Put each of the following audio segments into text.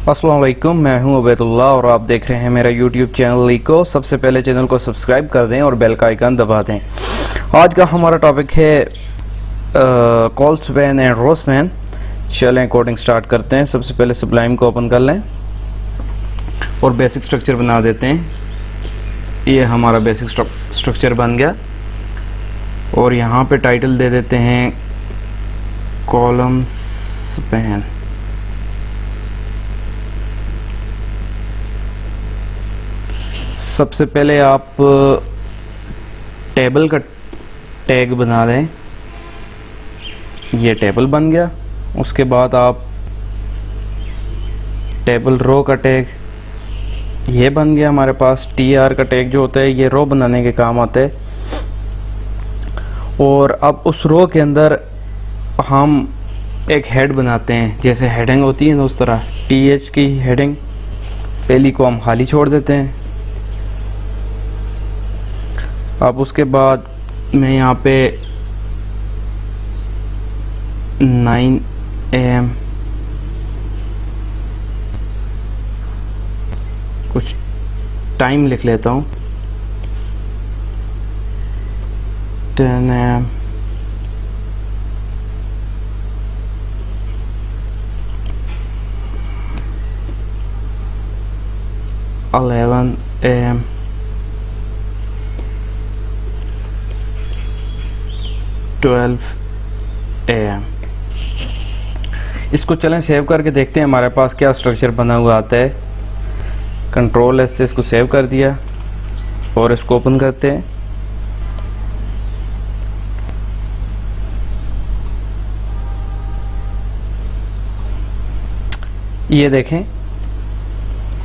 अस्सलाम वालेकुम, मैं हूं उबैदुल्लाह और आप देख रहे हैं मेरा यूट्यूब चैनल लीको। सबसे पहले चैनल को सब्सक्राइब कर दें और बेल का आइकन दबा दें। आज का हमारा टॉपिक है col span and row span. चलें कोडिंग स्टार्ट करते हैं। सबसे पहले सुब्लाइम को ओपन कर लें और बेसिक स्ट्रक्चर बना देते हैं। ये हमारा बेसिक स्ट्रक्चर बन गया और यहाँ पे टाइटल दे देते हैं कॉलम स्पैन। सबसे पहले आप टेबल का टैग बना दें। ये टेबल बन गया। उसके बाद आप टेबल रो का टैग, ये बन गया हमारे पास। TR का टैग जो होता है ये रो बनाने के काम आता है। और अब उस रो के अंदर हम एक हेड बनाते हैं, जैसे हेडिंग होती है ना उस तरह। TH की हेडिंग पहली को हम खाली छोड़ देते हैं। अब उसके बाद मैं यहाँ पे 9 AM कुछ टाइम लिख लेता हूँ। 10 AM 11 AM 12 AM। इसको चलें सेव करके देखते हैं हमारे पास क्या स्ट्रक्चर बना हुआ आता है। Ctrl S से इसको सेव कर दिया और इसको ओपन करते हैं। ये देखें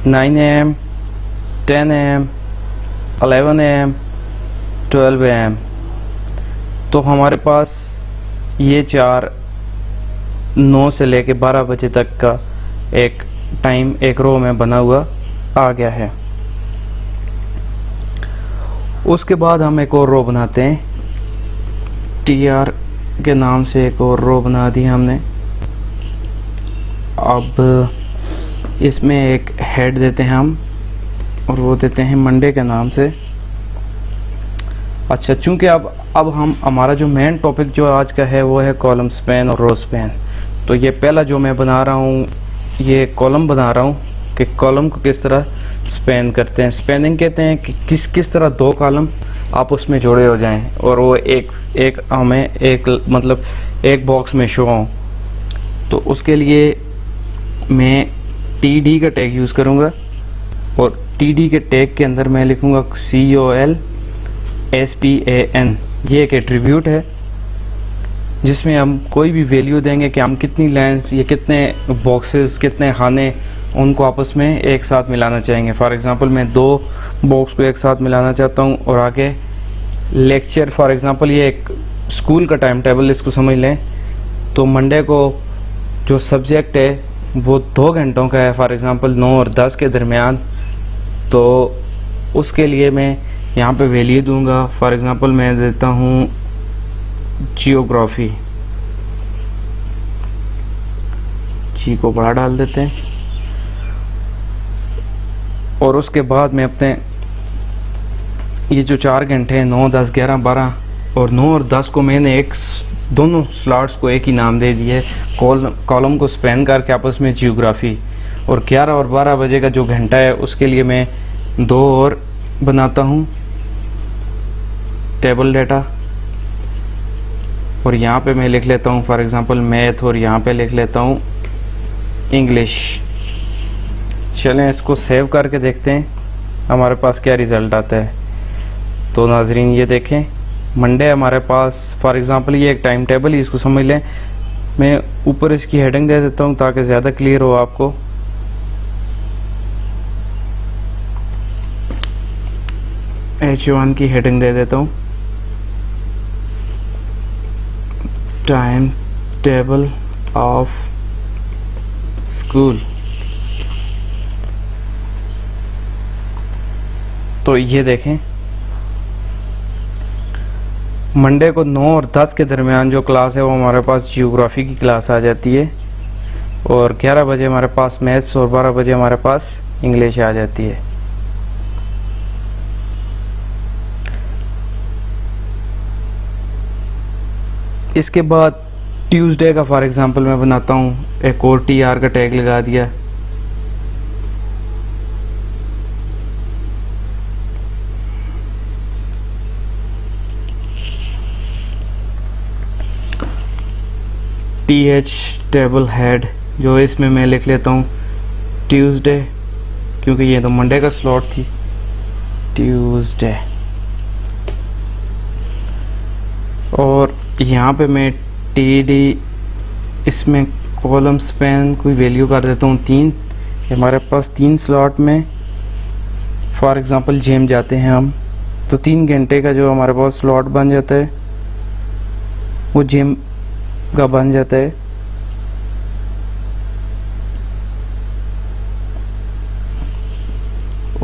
9 AM 10 AM 11 AM 12 AM। तो हमारे पास ये 9 से लेके 12 बजे तक का एक टाइम एक रो में बना हुआ आ गया है। उसके बाद हम एक और रो बनाते हैं। TR के नाम से एक और रो बना दी हमने। अब इसमें एक हेड देते हैं हम और वो देते हैं मंडे के नाम से। अच्छा, चूंकि अब हम हमारा जो मेन टॉपिक जो आज का है वो है कॉलम स्पैन और रो स्पैन। तो ये पहला जो मैं बना रहा हूँ ये कॉलम बना रहा हूँ कि कॉलम को किस तरह स्पैन करते हैं। स्पैनिंग कहते हैं कि किस तरह दो कॉलम आपस में जोड़े हो जाएं और वो एक हमें एक बॉक्स में शो हों। तो उसके लिए मैं TD का टैग यूज़ करूँगा और TD के टैग के अंदर मैं लिखूँगा COLSPAN। ये एक एट्रीब्यूट है जिसमें हम कोई भी वैल्यू देंगे कि हम कितनी लाइन्स, ये कितने बॉक्सेस, कितने खाने उनको आपस में एक साथ मिलाना चाहेंगे। फॉर एग्जांपल मैं 2 बॉक्स को एक साथ मिलाना चाहता हूँ और आगे लेक्चर, फॉर एग्जांपल ये एक स्कूल का टाइम टेबल, इसको समझ लें। तो मंडे को जो सब्जेक्ट है वो 2 घंटों का है, फॉर एग्जांपल 9 और 10 के दरमियान। तो उसके लिए मैं यहाँ पे वैल्यू दूंगा। फॉर एग्जांपल मैं देता हूँ जियोग्राफी। जी को बड़ा डाल देते हैं और उसके बाद मैं अपने ये जो 4 घंटे हैं 9, 10, 11, 12 और 9 और 10 को मैंने दोनों स्लॉट्स को एक ही नाम दे दिया है। कॉलम को स्पैन करके आपस में जियोग्राफी। और 11 और 12 बजे का जो घंटा है उसके लिए मैं 2 और बनाता हूँ टेबल डेटा। और यहाँ पे मैं लिख लेता हूँ फॉर एग्जांपल मैथ और यहाँ पे लिख लेता हूँ इंग्लिश। चलें इसको सेव करके देखते हैं हमारे पास क्या रिज़ल्ट आता है। तो नाजरीन ये देखें, मंडे हमारे पास फॉर एग्जांपल ये एक टाइम टेबल ही, इसको समझ लें। मैं ऊपर इसकी हेडिंग दे देता हूँ ताकि ज़्यादा क्लियर हो आपको। H1 की हेडिंग दे देता हूँ, टाइम टेबल ऑफ स्कूल। तो ये देखें मंडे को 9 और 10 के दरमियान जो क्लास है वो हमारे पास जियोग्राफी की क्लास आ जाती है। और 11 बजे हमारे पास मैथ्स और 12 बजे हमारे पास इंग्लिश आ जाती है। इसके बाद ट्यूसडे का फॉर एग्जांपल मैं बनाता हूँ, एक और TR का टैग लगा दिया। TH टेबल हेड, जो इसमें मैं लिख लेता हूँ ट्यूसडे, क्योंकि ये तो मंडे का स्लॉट थी, ट्यूसडे। और यहाँ पे मैं TD इसमें कॉलम स्पैन कोई वैल्यू कर देता हूँ 3। हमारे पास 3 स्लॉट में फॉर एग्जांपल जिम जाते हैं हम, तो 3 घंटे का जो हमारे पास स्लॉट बन जाता है वो जिम का बन जाता है।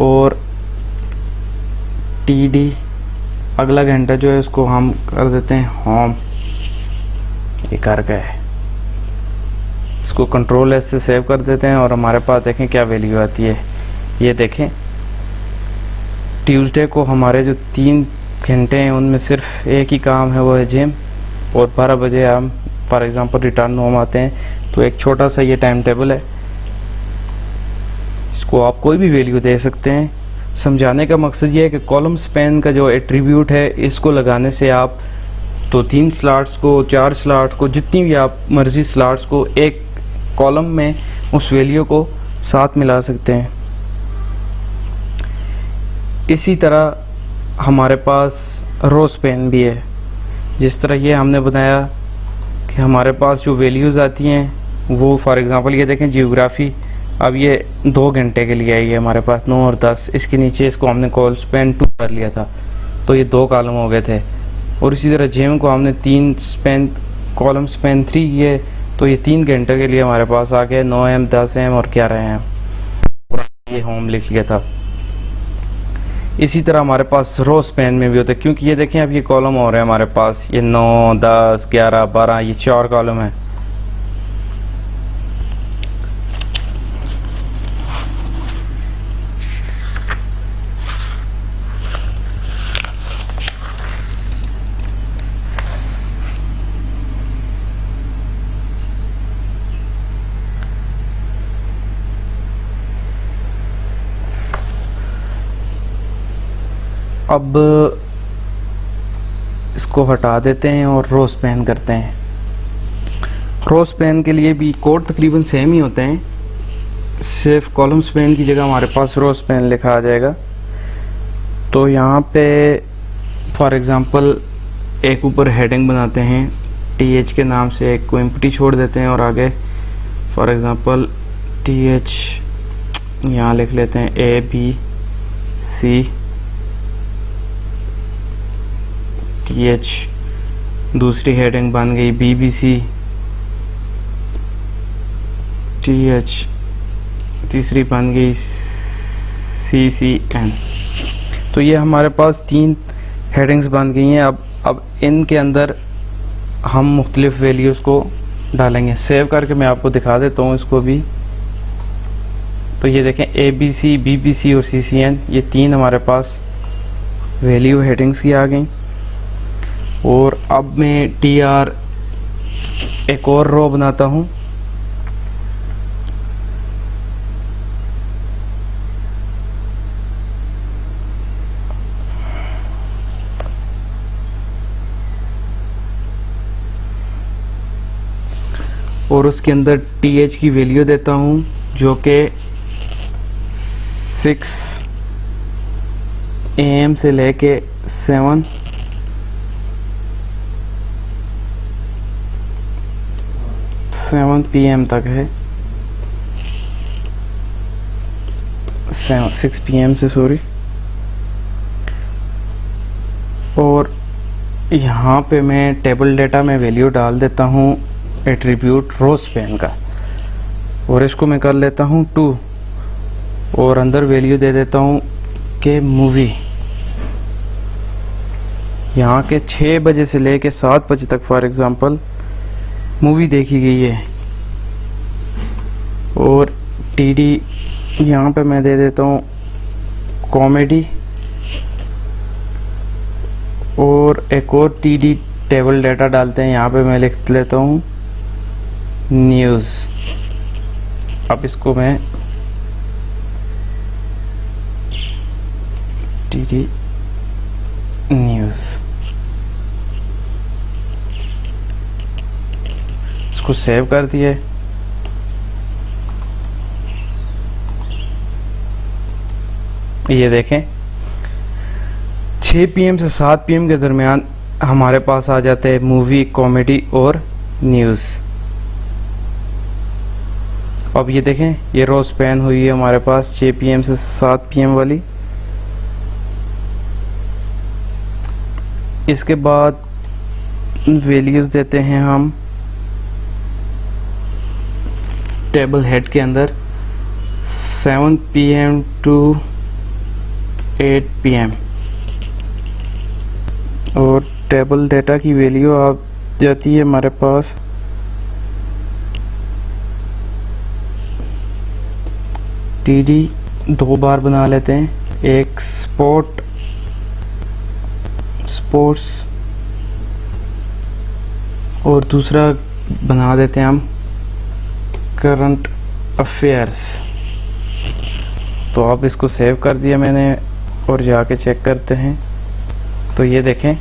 और TD अगला घंटा जो है उसको हम कर देते हैं होम। ये कर गए, इसको कंट्रोल एस से सेव कर देते हैं और हमारे पास देखें क्या वैल्यू आती है। ये देखें ट्यूसडे को हमारे जो 3 घंटे हैं उनमें सिर्फ एक ही काम है, वो है जिम। और 12 बजे हम फॉर एग्जांपल रिटर्न होम आते हैं। तो एक छोटा सा ये टाइम टेबल है, इसको आप कोई भी वैल्यू दे सकते हैं। समझाने का मकसद ये है कि कॉलम स्पैन का जो एट्रीब्यूट है इसको लगाने से आप तो 3 स्लॉट्स को, 4 स्लॉट्स को, जितनी भी आप मर्जी स्लॉट्स को एक कॉलम में उस वैल्यू को साथ मिला सकते हैं। इसी तरह हमारे पास रो स्पैन भी है। जिस तरह ये हमने बनाया कि हमारे पास जो वैल्यूज़ आती हैं वो फॉर एग्जांपल ये देखें जियोग्राफी, अब ये 2 घंटे के लिए आई है हमारे पास 9 और 10। इसके नीचे इसको हमने कॉलम स्पैन 2 कर लिया था, तो ये 2 कॉलम हो गए थे। और इसी तरह जिम को हमने 3 स्पैन कॉलम स्पैन 3 किए, तो ये 3 घंटे के लिए हमारे पास आ गए 9 AM, 10 AM और 11 AM। और ये होम लिख लिया था। इसी तरह हमारे पास रो स्पैन में भी होता है, क्योंकि ये देखें अब ये कॉलम हो रहे हैं हमारे पास, ये 9, 10, 11, 12, ये 4 कॉलम है। अब इसको हटा देते हैं और रो स्पैन करते हैं। रो स्पैन के लिए भी कोड तकरीबन सेम ही होते हैं, सिर्फ कॉलम स्पैन की जगह हमारे पास रो स्पैन लिखा आ जाएगा। तो यहाँ पे फॉर एग्जांपल एक ऊपर हेडिंग बनाते हैं, TH के नाम से एक को एम्प्टी छोड़ देते हैं और आगे फॉर एग्जांपल TH यहाँ लिख लेते हैं ABC TH। दूसरी हेडिंग बन गई BBC TH, तीसरी बन गई CCN। तो ये हमारे पास 3 हेडिंग्स बन गई हैं। अब इनके अंदर हम मुख्तलिफ वैल्यूज़ को डालेंगे। सेव करके मैं आपको दिखा देता हूँ इसको भी। तो ये देखें ABC, BBC और CCN, ये 3 हमारे पास वैल्यू हेडिंग्स की आ गई। और अब मैं TR एक और रो बनाता हूँ। और उसके अंदर TH की वैल्यू देता हूँ जो कि 6 AM से लेके 7 PM तक है। 6 PM से सॉरी। और यहाँ पे मैं टेबल डेटा में वैल्यू डाल देता हूँ एट्रीब्यूट रो स्पैन का, और इसको मैं कर लेता हूँ 2 और अंदर वैल्यू दे देता हूँ कि मूवी। यहाँ के 6 बजे से लेके 7 बजे तक फॉर एग्जांपल मूवी देखी गई है। और टीडी यहाँ पे मैं दे देता हूँ कॉमेडी, और एक और टीडी टेबल डाटा डालते हैं, यहाँ पे मैं लिख लेता हूँ न्यूज़। अब इसको मैं टीडी न्यूज़, इसको सेव कर दिए। ये देखें 6 PM से 7 PM के दरमियान हमारे पास आ जाते हैं मूवी, कॉमेडी और न्यूज़। अब ये देखें ये रो स्पैन हुई है हमारे पास 6 PM से 7 PM वाली। इसके बाद वैल्यूज़ देते हैं हम टेबल हेड के अंदर 7 PM टू 8 PM, और टेबल डेटा की वैल्यू आ जाती है हमारे पास टीडी 2 बार बना लेते हैं, एक स्पोर्ट्स और दूसरा बना देते हैं हम करंट अफेयर्स। तो अब इसको सेव कर दिया मैंने और जाके चेक करते हैं। तो ये देखें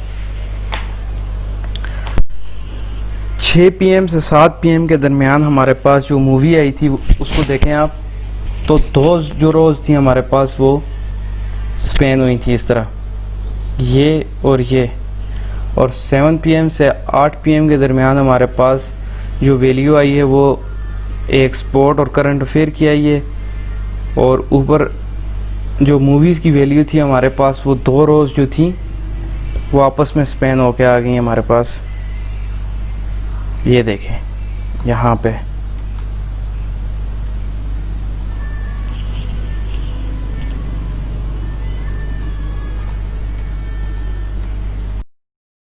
6 PM से 7 PM के दरमियान हमारे पास जो मूवी आई थी उसको देखें आप, तो 2 जो रोज़ थी हमारे पास वो स्पेन हुई थी इस तरह, ये और ये। और 7 PM से 8 PM के दरमियान हमारे पास जो वैल्यू आई है वो एक स्पोर्ट और करंट अफेयर की आई है, और ऊपर जो मूवीज़ की वैल्यू थी हमारे पास वो 2 रोज़ जो थी वो आपस में स्पेन होके आ गई हमारे पास। ये देखें यहाँ पे